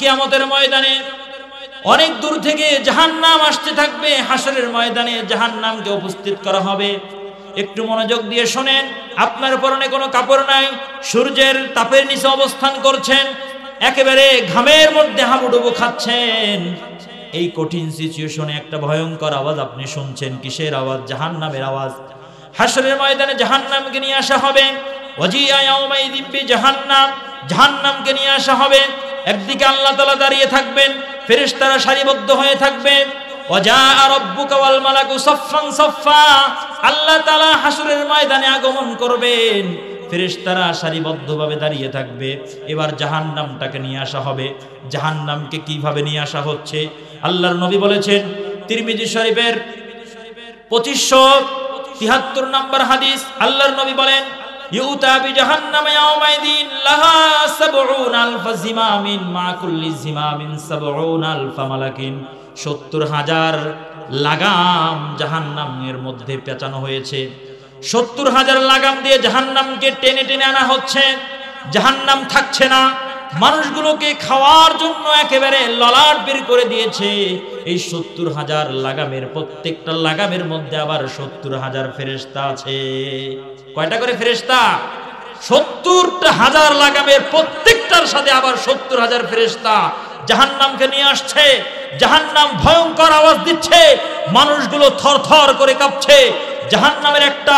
কিয়ামতের ময়দানে অনেক দূর থেকে জাহান্নাম আসতে থাকবে। হাসরের ময়দানে জাহান্নামকে উপস্থিত করা হবে। একটু মনোযোগ দিয়ে শোনেন। আপনার পরনে কোনো কাপড় নাই, সূর্যের তাপের নিচে অবস্থান করছেন, একেবারে ঘামের মধ্যে হাবুডুবু খাচ্ছেন। এই কঠিন সিচুয়েশনে একটা ভয়ঙ্কর আওয়াজ আপনি শুনছেন। কিসের আওয়াজ? জাহান্নামের আওয়াজ। হাসরের ময়দানে জাহান্নামকে নিয়ে আসা হবে। ওয়াজিয়া ইয়াউমাইযিন বিজাহান্নাম, জাহান্নামকে নিয়ে আসা হবে। একদিকে আল্লাহ তাআলা দাঁড়িয়ে থাকবেন, ফেরেশতারা সারিবদ্ধ হয়ে থাকবেন। ওয়াজাআ রাব্বুকা ওয়াল মালাকু সাফফান সাফফা, আল্লাহ তাআলা হাসরের ময়দানে আগমন করবেন, ফেরেশতারা সারিবদ্ধভাবে দাঁড়িয়ে থাকবে। এবার জাহান্নামটাকে নিয়ে আসা হবে। জাহান্নামকে কিভাবে নিয়ে আসা হচ্ছে? আল্লাহর নবী বলেছেন, তিরমিজি শরীফের 2573 নম্বর হাদিস, আল্লাহর নবী বলেন, ইউতা বিজাহান্নাম ইয়াউমাইদিন লাহা ৭০,০০০ জিমামিন মা কুল্লি জিমামিন ৭০,০০০ মালাকিন। ৭০,০০০ লাগাম জাহান্নামের মধ্যে পেঁচানো হয়েছে। ৭০,০০০ লাগাম দিয়ে জাহান্নামকে টেনে টেনে আনা হচ্ছে। জাহান্নাম থাকছে না, মানুষগুলোকে খাওয়ার জন্য একেবারে ললাট বের করে দিয়েছে। এই ৭০,০০০ লাগামের, প্রত্যেকটা লাগামের মধ্যে আবার ৭০,০০০ ফেরেশতা আছে। কয়টা করে ফেরেশতা? ৭০,০০০ লাগামের প্রত্যেকটার সাথে আবার ৭০,০০০ ফেরেশতা জাহান্নামকে নিয়ে আসছে। জাহান্নাম ভয়ঙ্কর আওয়াজ দিচ্ছে, মানুষগুলো থরথর করে কাঁপছে। জাহান্নামের একটা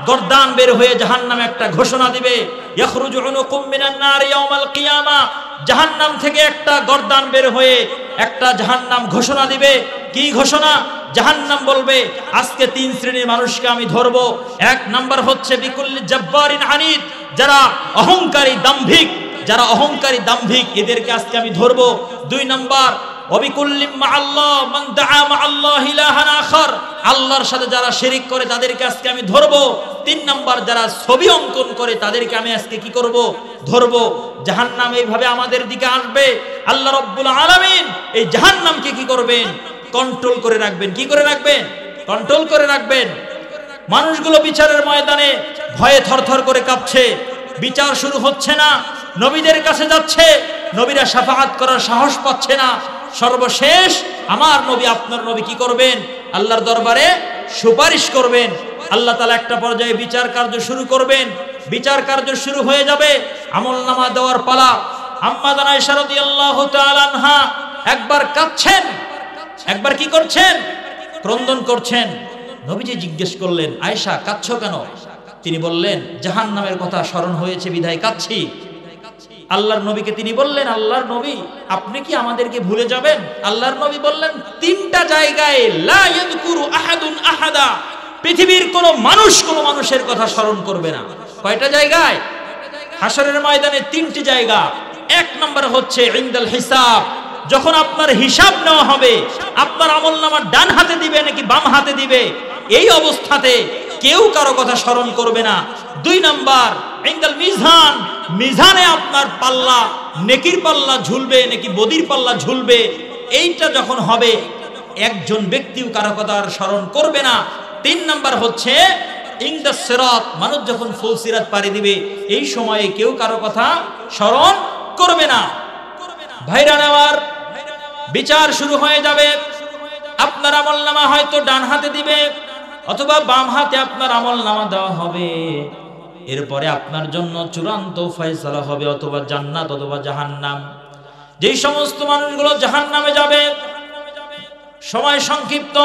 গর্দান বের হয়ে জাহান্নাম একটা ঘোষণা দিবে, ইয়াখরুজু উনুকুম মিনান নার ইয়াউমাল কিয়ামা। জাহান্নাম থেকে একটা গর্দান বের হয়ে একটা জাহান্নাম ঘোষণা দিবে। কি ঘোষণা? জাহান্নাম বলবে, আজকে ৩ শ্রেণীর মানুষকে আমি ধরবো। ১ নাম্বার হচ্ছে বিকুল্লি জাব্বারিন আনিদ, যারা অহংকারী দাম্ভিক, যারা অহংকারী দাম্ভিক, এদেরকে আজকে আমি ধরবো। ২ নাম্বার ওয়াবিকুল্লিম মাআল্লাহ মান দাআ মাআল্লাহি ইলাহান আখার, আল্লাহর সাথে যারা শিরিক করে তাদেরকে আজকে আমি ধরবো। ৩ নাম্বার যারা ছবি অঙ্কন করে তাদেরকে আমি আজকে কি করব? ধরবো। জাহান্নাম এইভাবে আমাদের দিকে আসবে। আল্লাহ রাব্বুল আলামিন এই জাহান্নামকে কি করবেন? কন্ট্রোল করে রাখবেন। কি করে রাখবেন? কন্ট্রোল করে রাখবেন। মানুষগুলো বিচারের ময়দানে ভয়ে থরথর করে কাঁপছে। বিচার শুরু হচ্ছে না, নবীদের কাছে যাচ্ছে, নবীরা শাফাআত করার সাহস পাচ্ছে না। সর্বশেষ আমার নবী, আপনার নবী কি করবেন? আল্লাহর দরবারে সুপারিশ করবেন। আল্লাহ তাআলা একটা পর্যায়ে বিচার কার্য শুরু করবেন। বিচার কার্য শুরু হয়ে যাবে, আমলনামা দেওয়ার পালা। আম্মা জান আয়েশা রাদিয়াল্লাহু তাআলা আনহা একবার কাঁদছেন, একবার কি করছেন? ক্রন্দন করছেন। নবীজি জিজ্ঞেস করলেন, আয়েশা কাঁদছো কেন? তিনি বললেন, জাহান্নামের কথা স্মরণ হয়েছে বিধায় কাঁদছি। আল্লাহর নবীকে তিনি বললেন, আল্লাহর নবী আপনি কি আমাদেরকে ভুলে যাবেন? আল্লাহর নবী বললেন, ৩টা জায়গায় লা ইয়াযকুরু আহাদুন আহাদা, পৃথিবীর কোন মানুষ কোন মানুষের কথা স্মরণ করবে না। কয়টা জায়গায়? হাসরের ময়দানে ৩টি জায়গা। ১ নম্বর হচ্ছে ইনদাল হিসাব, যখন আপনার হিসাব নেওয়া হবে, আপনার আমলনামা ডান হাতে দিবে নাকি বাম হাতে দিবে, এই অবস্থাতে কেউ কারো কথা স্মরণ করবে না। ২ নাম্বার ইনদাল মিজান, মিজানে আপনার পাল্লা, নেকির পাল্লা ঝুলবে নাকি বদির পাল্লা ঝুলবে, এইটা যখন হবে একজন ব্যক্তিও কারো কথা স্মরণ করবে না। ৩ নাম্বার হচ্ছে ইনদাস সিরাত, মানুষ যখন ফুল সিরাত পাড়ি দিবে, এই সময়ে কেউ কারো কথা স্মরণ করবে না। ভাইরা আমার, বিচার শুরু হয়ে যাবে। আপনার আমলনামা হয়তো ডান হাতে দিবে অথবা বাম হাতে আপনার আমলনামা দেওয়া হবে। এরপরে আপনার জন্য চূড়ান্ত ফয়সালা হবে, অথবা জান্নাত অথবা জাহান্নাম। যেই সমস্ত মানুষগুলো জাহান্নামে যাবে, সময় সংক্ষিপ্ত,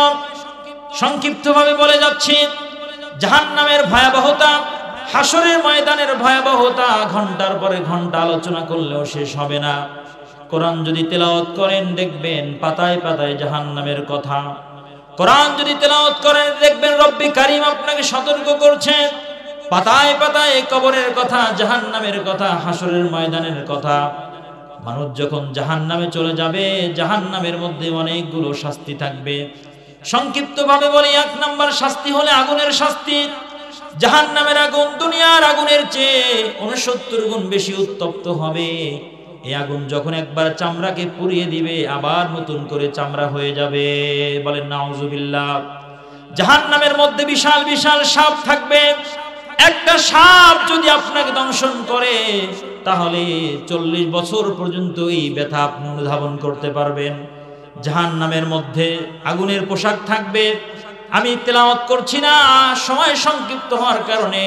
সংক্ষিপ্তভাবে বলে যাচ্ছি। জাহান্নামের ভয়াবহতা, হাসরের ময়দানের ভয়াবহতা ঘন্টার পরে ঘন্টা আলোচনা করলেও শেষ হবে না। কোরআন যদি তেলাওয়াত করেন দেখবেন পাতায় পাতায় জাহান্নামের কথা। কোরআন যদি তেলাওয়াত করেন দেখবেন রব্বি কারীম আপনাকে সতর্ক করছেন। পাতায় পাতায় কবরের কথা, জাহান্নামের কথা, হাসরের ময়দানের কথা। মানুষ যখন জাহান্নামে চলে যাবে, জাহান্নামের মধ্যে অনেকগুলো শাস্তি থাকবে। সংক্ষিপ্তভাবে বলি, ১ নাম্বার শাস্তি হলে আগুনের শাস্তি। জাহান্নামের আগুন দুনিয়ার আগুনের চেয়ে ৬৯ গুণ বেশি উত্তপ্ত হবে। এই আগুন যখন একবার চামড়াকে পুড়িয়ে দিবে, আবার নতুন করে চামড়া হয়ে যাবে। বলেন নাউজুবিল্লাহ। জাহান্নামের মধ্যে বিশাল বিশাল সাপ থাকবে। একটা সাপ যদি আপনাকে দংশন করে, তাহলে 40 বছর পর্যন্ত এই ব্যথা আপনি অনুধাবন করতে পারবেন। জাহান্নামের মধ্যে আগুনের পোশাক থাকবে। আমি তেলাওয়াত করছি না, সময় সংক্ষিপ্ত হওয়ার কারণে।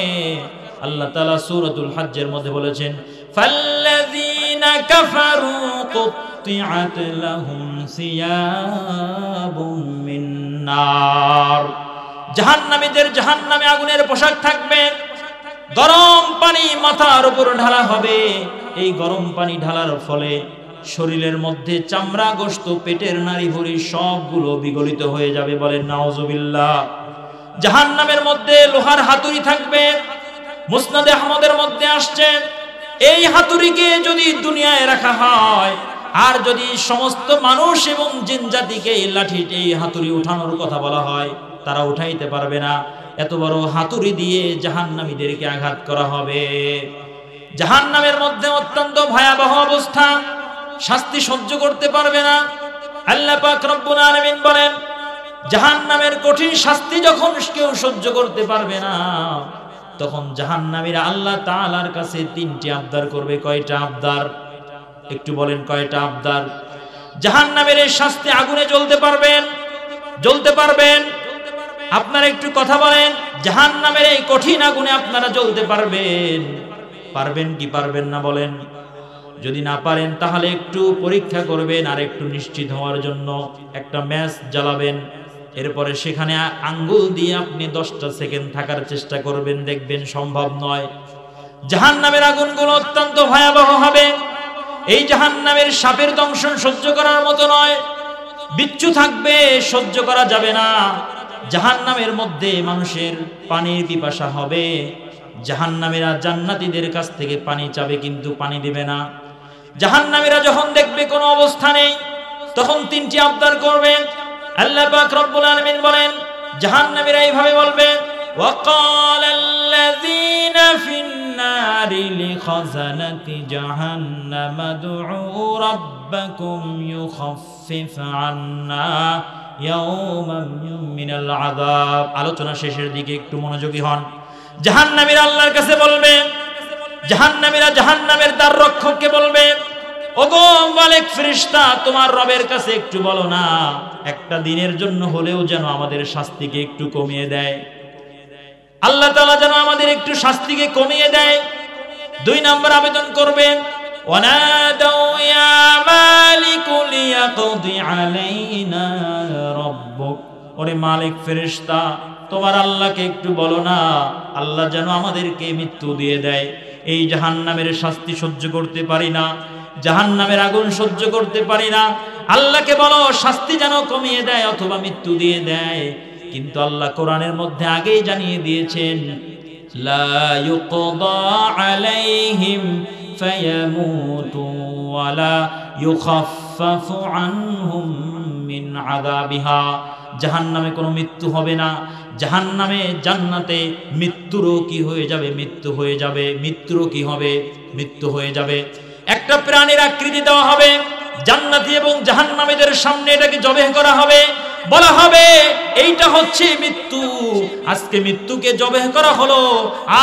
আল্লাহ তাআলা সূরাতুল হজ্জের মধ্যে বলেছেন, ফাল্লাযীনা কাফারু কুত্তিআত লাহুম সিয়াবুম মিন নার। জাহান্নামীদের জাহান্নামে আগুনের পোশাক থাকবে। গরম পানি মাথার উপর ঢালা হবে। এই গরম পানি ঢালার ফলে শরীরের মধ্যে চামড়া, গোশত, পেটের নাড়িভুঁড়ি সবগুলো বিগলিত হয়ে যাবে। বলেন নাউজুবিল্লাহ। জাহান্নামের মধ্যে লোহার হাতুড়ি থাকবে। মুসনাদে আহমদের মধ্যে আসছে, এই হাতুড়িকে যদি দুনিয়ায় রাখা হয়, আর যদি সমস্ত মানুষ এবং জিন জাতিকে এই লাঠি, এই হাতুড়ি উঠানোর কথা বলা হয়, তারা উঠাইতে পারবে না। এত বড় হাতুড়ি দিয়ে জাহান্নামীদেরকে আঘাত করা হবে। জাহান্নামের মধ্যে অত্যন্ত ভয়াবহ অবস্থা, শাস্তি সহ্য করতে পারবে না। আল্লাহ পাক রব্বুল আলামিন বলেন, জাহান্নামের কঠিন শাস্তি যখন কেউ সহ্য করতে পারবে না, তখন জাহান্নামীরা আল্লাহ তাআলার কাছে 3টি আবদার করবে। কয়টা আবদার? একটু বলেন কয়টা আবদার? জাহান্নামের এই শাস্তি আগুনে জ্বলতে পারবেন, জ্বলতে পারবেন? আপনারা একটু কথা বলেন, জাহান্নামের এই কঠিন আগুনে আপনারা জ্বলতে পারবেন? পারবেন কি পারবেন না বলেন? যদি না পারেন তাহলে একটু পরীক্ষা করবেন, আর একটু নিশ্চিত হওয়ার জন্য একটা ম্যাচ জ্বালাবেন। এরপরে সেখানে আঙ্গুল দিয়ে আপনি 10টা সেকেন্ড থাকার চেষ্টা করবেন, দেখবেন সম্ভব নয়। জাহান্নামের আগুনগুলো অত্যন্ত ভয়াবহ হবে। এই জাহান্নামের সাপের দংশন সহ্য করার মতো নয়। বিচ্ছু থাকবে, সহ্য করা যাবে না। জাহান্নামের মধ্যে মানুষের পানির পিপাসা হবে। জাহান্নামীরা জান্নাতীদের কাছ থেকে পানি চাবে, কিন্তু পানি দিবে না। জাহান্নামীরা যখন দেখবে কোনো অবস্থা নেই, তখন 3টি আবদার করবে। আল্লাহ পাক রব্বুল আলামিন বলেন, জাহান্নামীরা এইভাবে বলবে, ওয়াকালাল্লাযীনা ফিন-নারি লিখাযানাতি জাহান্নাম দু'উ রাব্বাকুম ইউখাফফিফ আন্না ইয়াওমান মিনাল আযাব। আলোচনা শেষের দিকে একটু মনোযোগী হন। জাহান্নামীরা আল্লাহর কাছে বলবে, জাহান্নামীরা জাহান্নামের দ্বার রক্ষককে বলবে, ওগো মালিক ফেরেশতা, তোমার রবের কাছে একটু বলো না, একটা দিনের জন্য হলেও যেন আমাদের শাস্তিকে একটু কমিয়ে দেয়। আল্লাহ তাআলা যেন আমাদের একটু শাস্তিকে কমিয়ে দেয়। 2 নম্বর আবেদন করবেন, ওয়ানাদাউ ইয়া মালিকু লিয়াকদি আলাইনা রাব্বুক। ওরে মালিক ফেরেশতা, তোমার আল্লাহকে একটু বলো না, আল্লাহ যেন আমাদেরকে মৃত্যু দিয়ে দেয়। এই জাহান্নামের শাস্তি সহ্য করতে পারি না, জাহান্নামের আগুন সহ্য করতে পারি না। আল্লাহকে বলো শাস্তি যেন কমিয়ে দেয় অথবা মৃত্যু দিয়ে দেয়। কিন্তু আল্লাহ কোরআনের মধ্যে আগেই জানিয়ে দিয়েছেন, লা ইউকদা আলাইহিম ফায়ামুতু ওয়ালা ইউখাফফাফু আনহুম মিন আযাবিহা। জাহান্নামে কোনো মৃত্যু হবে না। জাহান্নামে, জান্নাতে মৃত্যুরও কি হয়ে যাবে? মৃত্যু হয়ে যাবে। মৃত্যুরও কি হবে? মৃত্যু হয়ে যাবে। একটা প্রাণীর আকৃতি দেওয়া হবে, জান্নাতি এবং জাহান্নামীদের সামনে এটাকে জবেহ করা হবে, বলা হবে এইটা হচ্ছে মৃত্যু। আজকে মৃত্যুকে জবেহ করা হলো,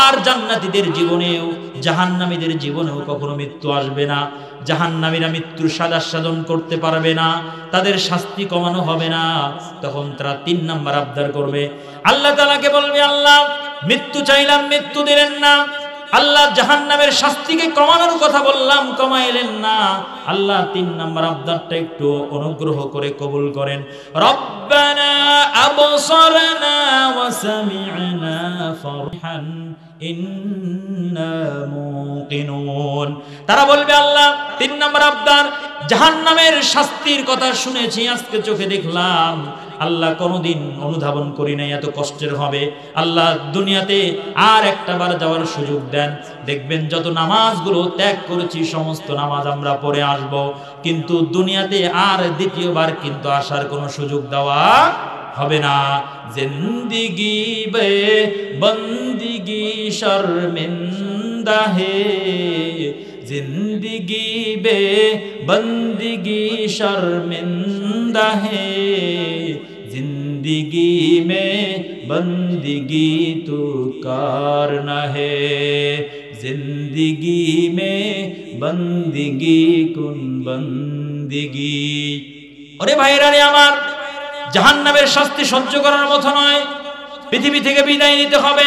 আর জান্নাতীদের জীবনেও জাহান্নামীদের জীবনেও কখনো মৃত্যু আসবে না। জাহান্নামীরা মৃত্যুর সাদাস্বাদন করতে পারবে না, তাদের শাস্তি কমানো হবে না। তখন তারা 3 নম্বর আবদার করবে। আল্লাহ তাআলাকে বলবে, আল্লাহ মৃত্যু চাইলাম, মৃত্যু দিলেন না। আল্লাহ জাহান্নামের শাস্তিকে কমানোর কথা বললাম, কমাইলেন না। আল্লাহ 3 নম্বর আবদারটা একটু অনুগ্রহ করে কবুল করেন। রব্বানা আবসারনা ওয়া সামি'না ফারহান ইন্না মুকিনুন। তারা বলবে, আল্লাহ 3 নম্বর আবদার, জাহান্নামের শাস্তির কথা শুনেছি, আজকে চোখে দেখলাম। আল্লাহ কোনোদিন অনুধাবন করি নাই এত কষ্টের হবে। আল্লাহ দুনিয়াতে আর একটা বার যাওয়ার সুযোগ দেন। দেখবেন যত নামাজগুলো ত্যাগ করেছি সমস্ত নামাজ আমরা পড়ে আসব, কিন্তু দুনিয়াতে আর দ্বিতীয়বার কিন্তু আসার কোনো সুযোগ দেওয়া হবে না। জিন্দিগি বে বন্দিগি শর্মিন্দা হে, जिंदगी बे बंदगी शर्मिंदा है, जिंदगी में बंदगी तू कारना है, जिंदगी में बंदगी कुन बंदगी। ওরে ভাইরা রে আমার, জাহান্নামের শাস্তি সহ্য করার মতো নয়, পৃথিবী থেকে বিদায় নিতে হবে,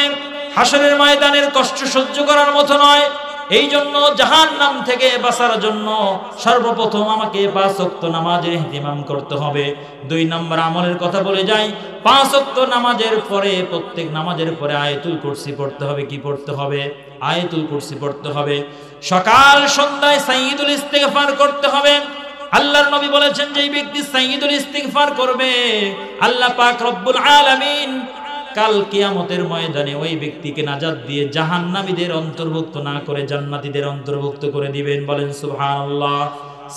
হাসরের ময়দানের কষ্ট সহ্য করার মতো নয়। এই জন্য জাহান্নাম থেকে বাঁচার জন্য সর্বপ্রথম আমাকে 5 ওয়াক্ত নামাজের ইহতিমাম করতে হবে। 2 নম্বর আমলের কথা বলে যাই, 5 ওয়াক্ত নামাজের পরে, প্রত্যেক নামাজের পরে আয়াতুল কুরসি পড়তে হবে। কি পড়তে হবে? আয়াতুল কুরসি পড়তে হবে। সকাল সন্ধ্যায় সাইয়্যিদুল ইস্তিগফার করতে হবে। আল্লাহর নবী বলেছেন, যেই ব্যক্তি সাইয়্যিদুল ইস্তিগফার করবে, আল্লাহ পাক রব্বুল আলামিন কাল কিয়ামতের ময়দানে ওই ব্যক্তিকে নাজাত দিয়ে জাহান্নামীদের অন্তর্ভুক্ত না করে জান্নাতীদের অন্তর্ভুক্ত করে দিবেন। বলেন সুবহানাল্লাহ।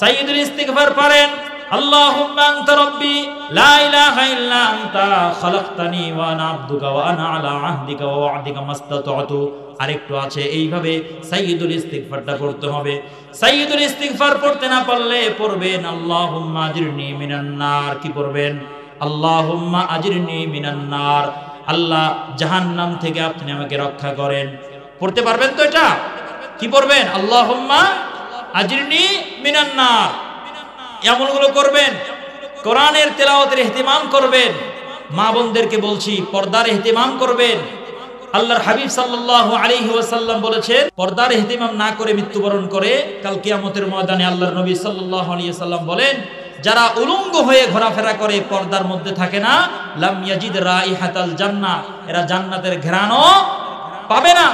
সাইয়্যিদুল ইস্তিগফার পড়েন, আল্লাহুম্মা আনতা রাব্বি লা ইলাহা ইল্লা আনতা খালাকতানি ওয়া আনা আবদুকা ওয়া আনা আলা আহদিকা ওয়া ওয়া'দিকা মাসতাতু। আরেকটু আছে, এইভাবে সাইয়্যিদুল ইস্তিগফারটা পড়তে হবে। সাইয়্যিদুল ইস্তিগফার পড়তে না পারলে পড়বেন আল্লাহুম্মা আজিরনি মিনান নার। কি পড়বেন? আল্লাহুম্মা আজিরনি মিনান নার। আল্লাহ জাহান্নাম থেকে আপনি আমাকে রক্ষা করেন। পড়তে পারবেন তো এটা? কি পড়বেন? আল্লাহুম্মা আজিরনি মিনান নার। এমনগুলো করবেন। কোরআনের তেলাওয়াতের ইহতিমাম করবেন। মা বোনদেরকে বলছি, পর্দার ইহতিমাম করবেন। আল্লাহর হাবিব সাল্লাল্লাহু আলাইহি ওয়াসাল্লাম বলেছেন, পর্দার ইহতিমাম না করে মৃত্যুবরণ করে কাল কিয়ামতের ময়দানে আল্লাহর নবী সাল্লাল্লাহু আলাইহি ওয়াসাল্লাম বলেন, যারা উলঙ্গ হয়ে ঘোরাফেরা করে, পর্দার মধ্যে থাকে না, লাম ইয়াজিদ রাইহাতাল জান্নাহ, এরা জান্নাতের ঘ্রাণও পাবে না।